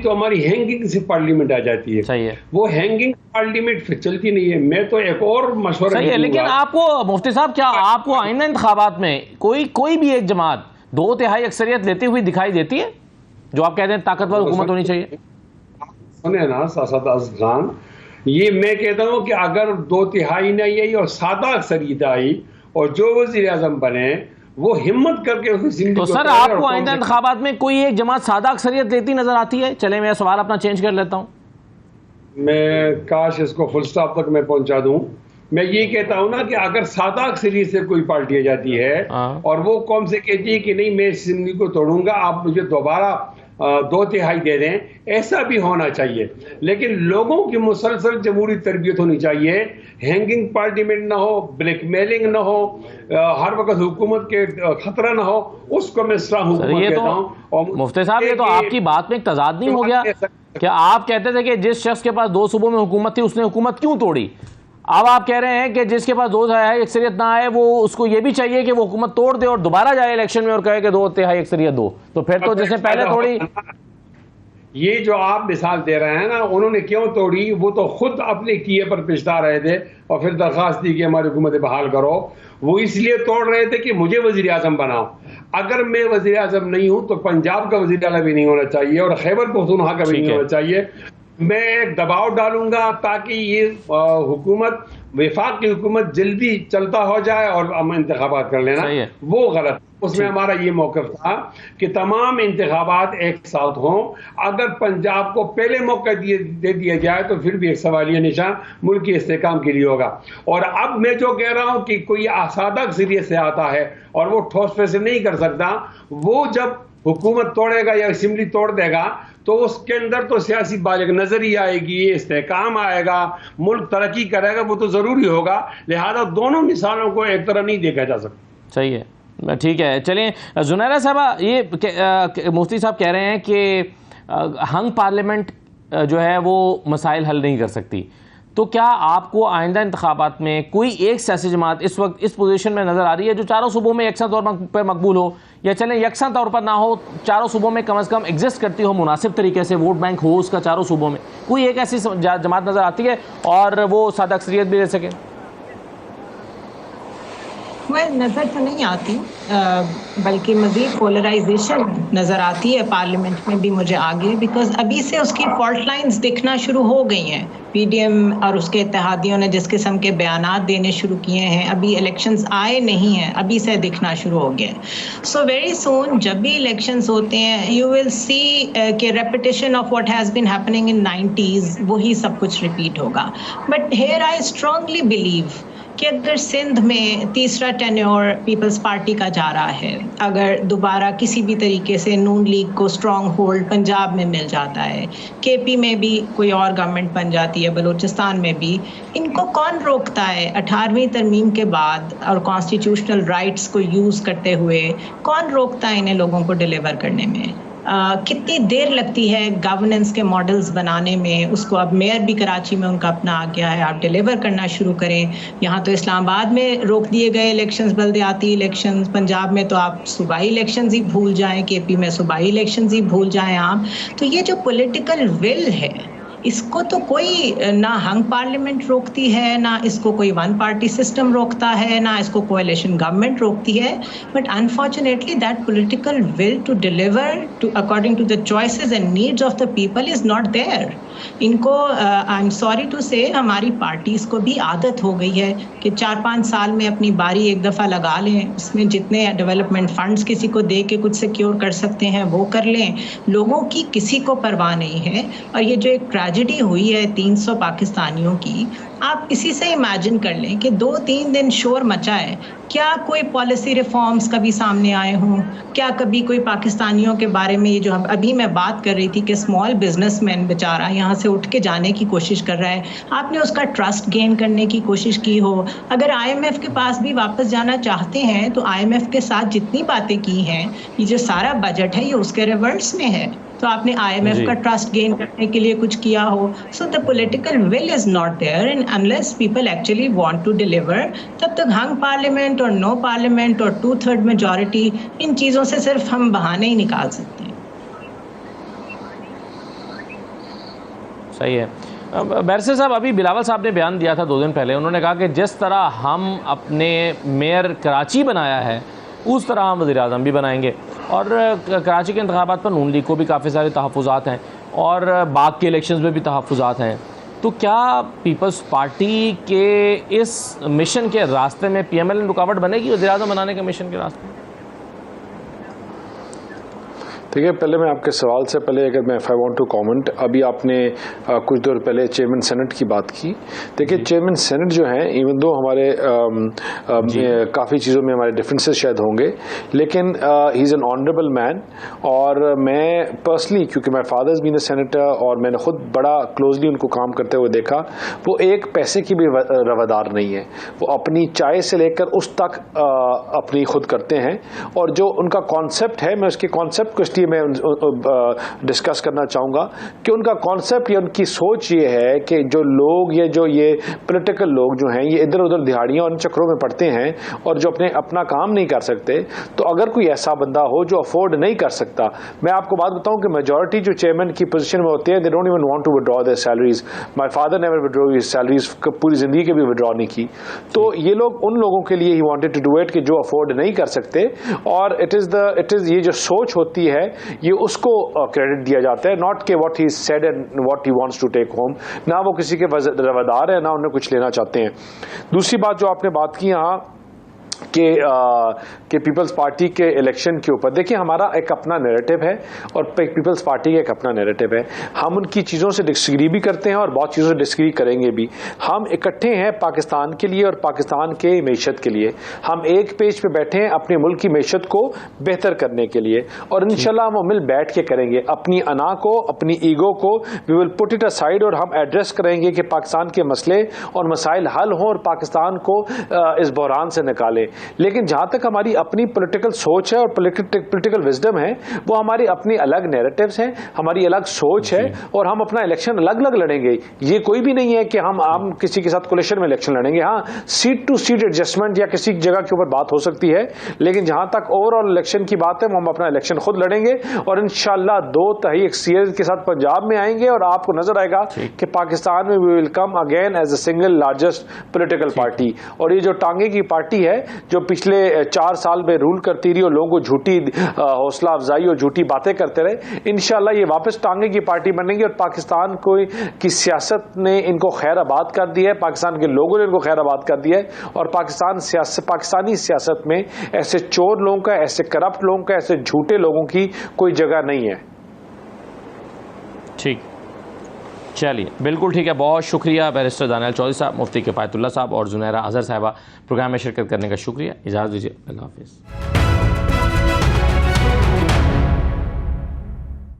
تو ہماری ہینگنگ سے پارلیمنٹ آ جاتی ہے. وہ ہینگنگ پارلیمنٹ پھر چلتی نہیں ہے. میں تو ایک اور مشورہ صحیح ہے, لیکن آپ کو مفتی صاحب, کیا آپ کو آئندہ انتخابات میں کوئی بھی ایک جماعت 2/3 اکثریت لیتی ہوئی دکھائی دیتی ہے, جو آپ کہتے ہیں طاقتور حکومت ہونی چاہیے؟ سنیں نا اسد خان, یہ میں کہتا ہوں کہ اگر 2/3 نہیں آئی اور سادہ اکثریت آئی اور جو وزیر اعظم بنے وہ ہمت کر کے اسمبلی تو سر آپ کو آئندہ انتخابات میں کوئی ایک جماعت سادہ اکثریت لیتی نظر آتی ہے؟ چلے میں سوال اپنا چینج کر لیتا ہوں. میں کاش اس کو فل سٹاپ تک میں پہنچا دوں. میں یہ کہتا ہوں نا کہ اگر سادہ اکثریت سے کوئی پارٹی جاتی ہے اور وہ قوم سے کہتی ہے کہ نہیں میں اسمبلی کو توڑوں گا, آپ مجھے دوبارہ 2/3 دے دیں, ایسا بھی ہونا چاہیے. لیکن لوگوں کی مسلسل جمہوری تربیت ہونی چاہیے, ہینگنگ پارلیمنٹ نہ ہو, بلیک میلنگ نہ ہو, ہر وقت حکومت کے خطرہ نہ ہو, اس کو میں اسلام حکومت کہتا ہوں. مفتی صاحب یہ تو آپ کی بات میں ایک تضاد نہیں ہو گیا کہ آپ کہتے تھے کہ جس شخص کے پاس 2 صوبوں میں حکومت تھی اس نے حکومت کیوں توڑی؟ اب آپ کہہ رہے ہیں کہ جس کے پاس 2/3 اکثریت نہ آئے وہ اس کو یہ بھی چاہیے کہ وہ حکومت توڑ دے اور دوبارہ جائے الیکشن میں اور کہے کہ 2/3 اکثریت دو. تو پھر تو جس نے پہلے توڑی. یہ جو آپ مثال دے رہے ہیں نا, انہوں نے کیوں توڑی؟ وہ تو خود اپنے کیے پر پچھتا رہے تھے اور پھر درخواست دی کہ ہماری حکومت بحال کرو. وہ اس لیے توڑ رہے تھے کہ مجھے وزیر اعظم بناؤ. اگر میں وزیر اعظم نہیں ہوں تو پنجاب کا وزیر اعلیٰ بھی نہیں ہونا چاہیے اور خیبر پختونخوا کا بھی نہیں ہونا چاہیے. میں ایک دباؤ ڈالوں گا تاکہ یہ حکومت, وفاق کی حکومت جلدی چلتا ہو جائے اور ہم انتخابات کر لینا. وہ غلط. اس میں ہمارا یہ موقف تھا کہ تمام انتخابات ایک ساتھ ہوں. اگر پنجاب کو پہلے موقع دے دیا جائے تو پھر بھی ایک سوالیہ نشان ملک کے استحکام کے لیے ہوگا. اور اب میں جو کہہ رہا ہوں کہ کوئی سادہ اکثریت سے آتا ہے اور وہ ٹھوس فیصلے نہیں کر سکتا, وہ جب حکومت توڑے گا یا اسمبلی توڑ دے گا تو اس کے اندر تو سیاسی بالغ نظری آئے گی, استحکام آئے گا, ملک ترقی کرے گا. وہ تو ضروری ہوگا. لہذا دونوں مثالوں کو ایک طرح نہیں دیکھا جا سکتا. صحیح ہے, ٹھیک ہے. چلیں زنیرہ صاحبہ, یہ مفتی صاحب کہہ رہے ہیں کہ ہنگ پارلیمنٹ جو ہے وہ مسائل حل نہیں کر سکتی. تو کیا آپ کو آئندہ انتخابات میں کوئی ایک سیاسی جماعت اس وقت اس پوزیشن میں نظر آ رہی ہے جو چاروں صوبوں میں یکساں طور پر مقبول ہو, یا چلیں یکساں طور پر نہ ہو, چاروں صوبوں میں کم از کم ایگزسٹ کرتی ہو, مناسب طریقے سے ووٹ بینک ہو اس کا چاروں صوبوں میں؟ کوئی ایک ایسی جماعت نظر آتی ہے اور وہ سادہ اکثریت بھی لے سکے؟ نظر تو نہیں آتی, بلکہ مزید پولرائزیشن نظر آتی ہے پارلیمنٹ میں بھی مجھے آگے, بیکاز ابھی سے اس کی فالٹ لائنز دکھنا شروع ہو گئی ہیں. پی ڈی ایم اور اس کے اتحادیوں نے جس قسم کے بیانات دینے شروع کیے ہیں, ابھی الیکشنز آئے نہیں ہیں, ابھی سے دکھنا شروع ہو گیا. سو ویری سون جب بھی الیکشنز ہوتے ہیں یو ول سی کہ repetition of what has been happening in 90s وہی سب کچھ ریپیٹ ہوگا. But here I strongly blue کہ اگر سندھ میں تیسرا ٹینیور پیپلز پارٹی کا جا رہا ہے, اگر دوبارہ کسی بھی طریقے سے نون لیگ کو اسٹرانگ ہولڈ پنجاب میں مل جاتا ہے, کے پی میں بھی کوئی اور گورنمنٹ بن جاتی ہے, بلوچستان میں بھی, ان کو کون روکتا ہے 18ویں ترمیم کے بعد اور کانسٹیٹیوشنل رائٹس کو یوز کرتے ہوئے کون روکتا ہے انہیں لوگوں کو ڈیلیور کرنے میں؟ کتنی دیر لگتی ہے گورننس کے ماڈلز بنانے میں. اس کو اب میئر بھی کراچی میں ان کا اپنا آ گیا ہے, آپ ڈیلیور کرنا شروع کریں. یہاں تو اسلام آباد میں روک دیے گئے الیکشنز, بلدیاتی الیکشنز, پنجاب میں تو آپ صوبائی الیکشنز ہی بھول جائیں, کے پی میں صوبائی الیکشنز ہی بھول جائیں آپ. تو یہ جو پولیٹیکل ول ہے اس کو تو کوئی نہ ہنگ پارلیمنٹ روکتی ہے, نہ اس کو کوئی ون پارٹی سسٹم روکتا ہے, نہ اس کو کولیشن گورنمنٹ روکتی ہے. But unfortunately that political will to deliver to according to the choices and needs of the people is not there. ان کو آئی ایم سوری ٹو سے ہماری پارٹیز کو بھی عادت ہو گئی ہے کہ 4-5 سال میں اپنی باری ایک دفعہ لگا لیں, اس میں جتنے ڈیولپمنٹ فنڈز کسی کو دے کے کچھ سیکیور کر سکتے ہیں وہ کر لیں. لوگوں کی کسی کو پرواہ نہیں ہے. اور یہ جو ایک ٹریجڈی ہوئی ہے 300 پاکستانیوں کی, آپ اسی سے امیجن کر لیں کہ 2-3 دن شور مچا ہے. کیا کوئی پالیسی ریفارمز کبھی سامنے آئے ہوں؟ کیا کبھی کوئی پاکستانیوں کے بارے میں, یہ جو ابھی میں بات کر رہی تھی کہ اسمال بزنس مین بیچارہ یہاں سے اٹھ کے جانے کی کوشش کر رہا ہے, آپ نے اس کا ٹرسٹ گین کرنے کی کوشش کی ہو؟ اگر آئی ایم ایف کے پاس بھی واپس جانا چاہتے ہیں تو آئی ایم ایف کے ساتھ جتنی باتیں کی ہیں, یہ جو سارا بجٹ ہے یہ اس کے ریورس میں ہے. تو آپ نے آئی ایم ایف کا ٹرسٹ گین کرنے کے لیے کچھ کیا ہو؟ So the political will is not there, and unless people actually want to deliver, تب تک ہنگ پارلیمنٹ اور نو پارلیمنٹ اور 2/3 میجورٹی, ان چیزوں سے صرف ہم بہانے ہی نکال سکتے ہیں. صحیح ہے. بیرسٹر صاحب, ابھی بلاول صاحب نے بیان دیا تھا 2 دن پہلے, انہوں نے کہا کہ جس طرح ہم اپنے میئر کراچی بنایا ہے اس طرح ہم وزیر اعظم بھی بنائیں گے. اور کراچی کے انتخابات پر نون لیگ کو بھی کافی سارے تحفظات ہیں اور باغ کے الیکشنز میں بھی تحفظات ہیں. تو کیا پیپلز پارٹی کے اس مشن کے راستے میں پی ایم ایل این رکاوٹ بنے گی وزیر اعظم بنانے کے مشن کے راستے میں؟ دیکھیے پہلے میں آپ کے سوال سے پہلے اگر میں I want to comment، ابھی آپ نے کچھ دیر پہلے چیئرمین سینٹ کی بات کی. دیکھیے چیئرمین سینٹ جو ہیں ایون دو ہمارے کافی چیزوں میں ہمارے ڈفرینسز شاید ہوں گے، لیکن ہی از این آنریبل مین. اور میں پرسنلی کیونکہ my father is been a senator اور میں نے خود بڑا کلوزلی ان کو کام کرتے ہوئے دیکھا، وہ ایک پیسے کی بھی روادار نہیں ہے. وہ اپنی چائے سے لے کر اس تک اپنی خود کرتے ہیں. اور جو ان کا کانسیپٹ ہے، میں اس کے کانسیپٹ کو اس لیے میں ڈسکس کرنا چاہوں گا کہ ان کا کانسیپٹ یا ان کی سوچ یہ ہے کہ جو لوگ یہ پولیٹیکل لوگ جو ہیں یہ ادھر ادھر دہاڑیاں اور ان چکروں میں پڑتے ہیں اور جو اپنا کام نہیں کر سکتے، تو اگر کوئی ایسا بندہ ہو جو افورڈ نہیں کر سکتا، میں آپ کو بات بتاؤں کہ میجورٹی جو چیئرمین کی پوزیشن میں ہوتے ہیں they don't even want to withdraw their salaries. My father never withdrew his salaries, پوری زندگی کے بھی ودرا نہیں کی. تو یہ لوگ ان لوگوں کے لیے he wanted to do it کہ جو افورڈ نہیں کر سکتے. اور اٹ از یہ جو سوچ ہوتی ہے یہ اس کو کریڈٹ دیا جاتا ہے، ناٹ کہ what he said and what he wants to take home. نہ وہ کسی کے روادار ہیں، نہ انہیں کچھ لینا چاہتے ہیں. دوسری بات جو آپ نے بات کی یہاں کہ پیپلز پارٹی کے الیکشن کے اوپر، دیکھیں ہمارا ایک اپنا نیریٹو ہے اور پیپلز پارٹی کا ایک اپنا نیریٹو ہے. ہم ان کی چیزوں سے ڈسکری بھی کرتے ہیں اور بہت چیزوں سے ڈسکری کریں گے بھی. ہم اکٹھے ہیں پاکستان کے لیے اور پاکستان کے معیشت کے لیے. ہم ایک پیج پہ بیٹھے ہیں اپنے ملک کی معیشت کو بہتر کرنے کے لیے، اور انشاءاللہ ہم مل بیٹھ کے کریں گے. اپنی انا کو، اپنی ایگو کو وی ول پٹ اٹ اسائڈ، اور ہم ایڈریس کریں گے کہ پاکستان کے مسئلے اور مسائل حل ہوں اور پاکستان کو اس بحران سے نکالیں. لیکن جہاں تک ہماری اپنی پولیٹیکل سوچ ہے اور پولیٹیکل وزڈم ہے، وہ ہماری اپنی الگ نیریٹیوز ہیں، ہماری الگ سوچ ہے، اور ہم اپنا الیکشن الگ الگ لڑیں گے. یہ کوئی بھی نہیں ہے کہ ہم کسی کے ساتھ کولیشن میں الیکشن لڑیں گے. ہاں سیٹ ٹو سیٹ ایڈجسٹمنٹ یا کسی جگہ کے اوپر بات ہو سکتی ہے، لیکن جہاں تک اوور آل الیکشن کی بات ہے ہم اپنا الیکشن خود لڑیں گے. اور انشاءاللہ 2 تہائی اکثریت کے ساتھ پنجاب میں آئیں گے اور آپ کو نظر آئے گا کہ پاکستان میں we will come again as a single largest political party. اور یہ جو ٹانگے کی پارٹی ہے جو پچھلے 4 سال میں رول کرتی رہی اور لوگوں کو جھوٹی حوصلہ افزائی اور جھوٹی باتیں کرتے رہے، انشاءاللہ یہ واپس ٹانگے کی پارٹی بنے گی. اور پاکستان کی سیاست نے ان کو خیر آباد کر دیا ہے، پاکستان کے لوگوں نے ان کو خیر آباد کر دیا ہے. اور پاکستانی سیاست میں ایسے چور لوگوں کا، ایسے کرپٹ لوگوں کا، ایسے جھوٹے لوگوں کی کوئی جگہ نہیں ہے. ٹھیک، چلیے بالکل ٹھیک ہے. بہت شکریہ بیرسٹر دانیال چودھری صاحب، مفتی کفایت اللہ صاحب اور زنیرہ اظہر صاحبہ، پروگرام میں شرکت کرنے کا شکریہ. اجازت دیجیے، اللہ حافظ.